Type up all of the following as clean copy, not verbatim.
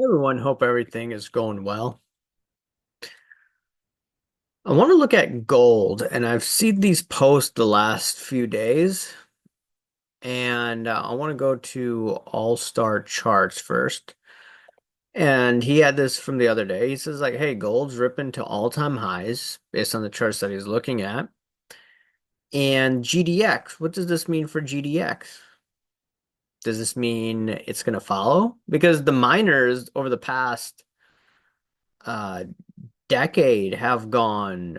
Everyone, hope everything is going well. I want to look at gold, and I've seen these posts the last few days, and I want to go to All Star Charts first. And he had this from the other day. He says, like, hey, gold's ripping to all-time highs based on the charts that he's looking at. And GDX, what does this mean for GDX? Does this mean it's going to follow? Because the miners over the past uh, decade have gone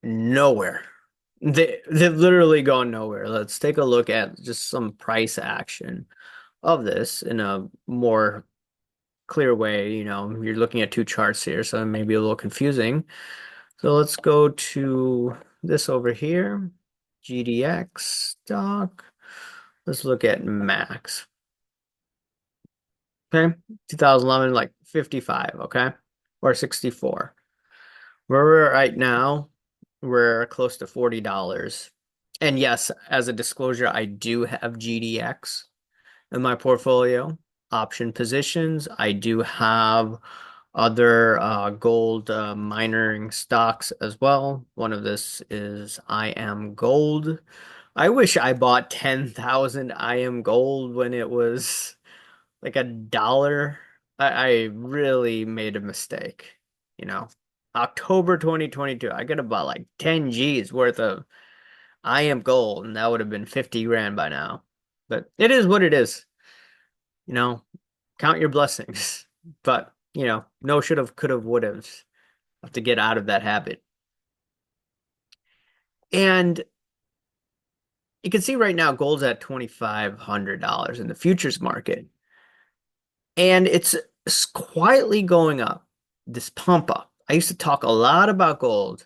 nowhere. They've literally gone nowhere. Let's take a look at just some price action of this in a more clear way. You're looking at two charts here, so it may be a little confusing. So let's go to this over here, GDX stock. Let's look at max. Okay, 2011, like 55, okay, or 64. Where we're right now, we're close to $40. And yes, as a disclosure, I do have GDX in my portfolio, option positions. I do have other gold mining stocks as well. One of this is IM Gold. I wish I bought 10,000 IM Gold when it was like $1. I really made a mistake, you know. October 2022, I could have bought like 10 G's worth of IM Gold, and that would have been 50 grand by now. But it is what it is, you know. Count your blessings. But, no should have, could have, would have. Have to get out of that habit. And you can see right now gold's at $2,500 in the futures market. And it's quietly going up, this pump up. I used to talk a lot about gold.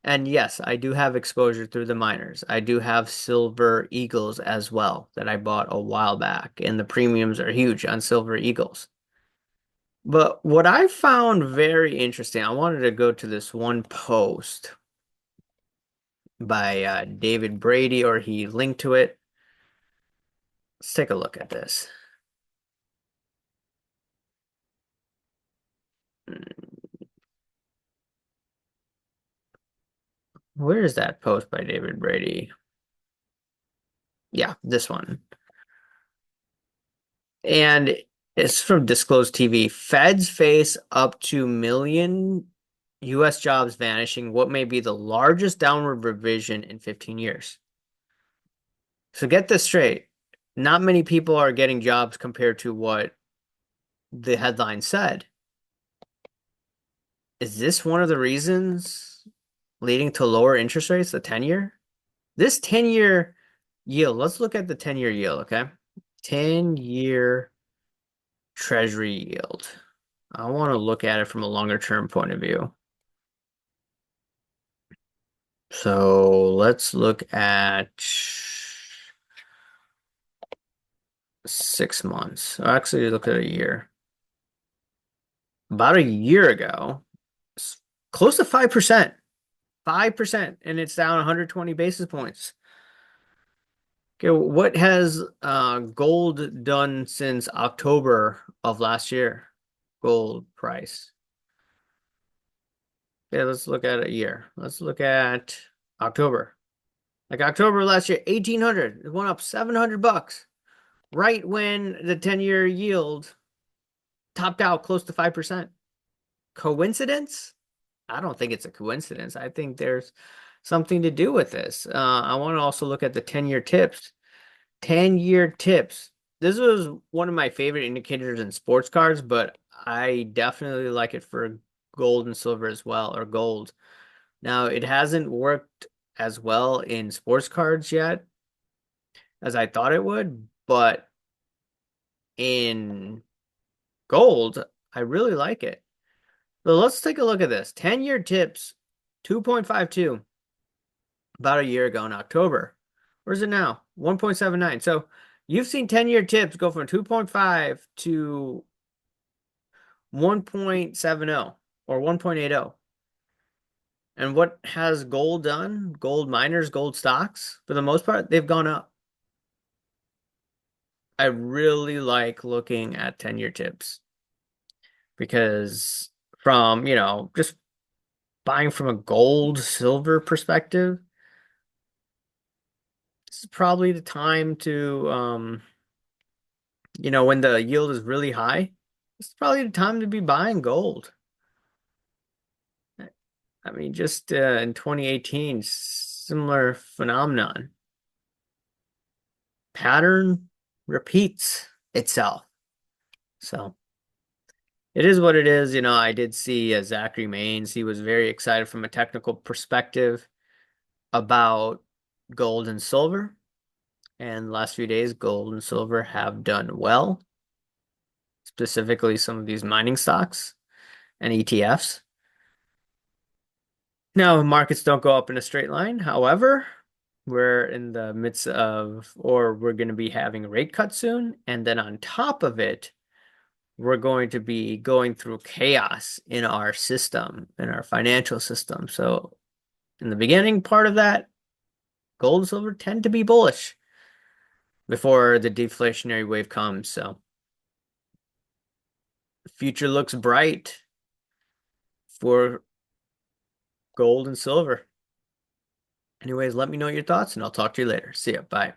And yes, I do have exposure through the miners. I do have Silver Eagles as well that I bought a while back, and the premiums are huge on Silver Eagles. But what I found very interesting, I wanted to go to this one post by David Brady, or he linked to it. Let's take a look at this. Where is that post by David Brady? Yeah, this one. And it's from Disclosed TV. Feds face up to million US jobs vanishing, what may be the largest downward revision in 15 years. So get this straight. Not many people are getting jobs compared to what the headline said. Is this one of the reasons leading to lower interest rates, the 10-year? This 10-year yield, let's look at the 10-year yield, okay? 10-year treasury yield. I want to look at it from a longer term point of view. So let's look at 6 months. Actually, look at a year. About a year ago, close to 5%. 5%, and it's down 120 basis points. Okay, what has gold done since October of last year? Gold price. Yeah, let's look at a year. Let's look at October. Like October last year, 1800. It went up $700 right when the 10-year yield topped out close to 5%. Coincidence? I don't think it's a coincidence. I think there's something to do with this. I want to also look at the 10-year tips. 10-year tips. This was one of my favorite indicators in sports cards, but I definitely like it for gold and silver as well, or gold. Now, it hasn't worked as well in sports cards yet as I thought it would, but in gold, I really like it. So let's take a look at this. 10-year tips, 2.52 about a year ago in October. Where's it now? 1.79. So you've seen 10-year tips go from 2.5 to 1.70 or 1.80. And what has gold done? Gold miners, gold stocks, for the most part, they've gone up. I really like looking at 10-year tips. because from, just buying from a gold, silver perspective, this is probably the time to, when the yield is really high, it's probably the time to be buying gold. I mean, just in 2018, similar phenomenon. Pattern repeats itself. So it is what it is. I did see Zachary Maines. He was very excited from a technical perspective about gold and silver. And the last few days, gold and silver have done well, specifically some of these mining stocks and ETFs. Now, markets don't go up in a straight line. However, we're in the midst of, or we're going to be having a rate cut soon. And then on top of it, we're going to be going through chaos in our system, in our financial system. So, in the beginning part of that, gold and silver tend to be bullish before the deflationary wave comes. So, the future looks bright for gold and silver. Anyways, let me know your thoughts and I'll talk to you later. See ya. Bye.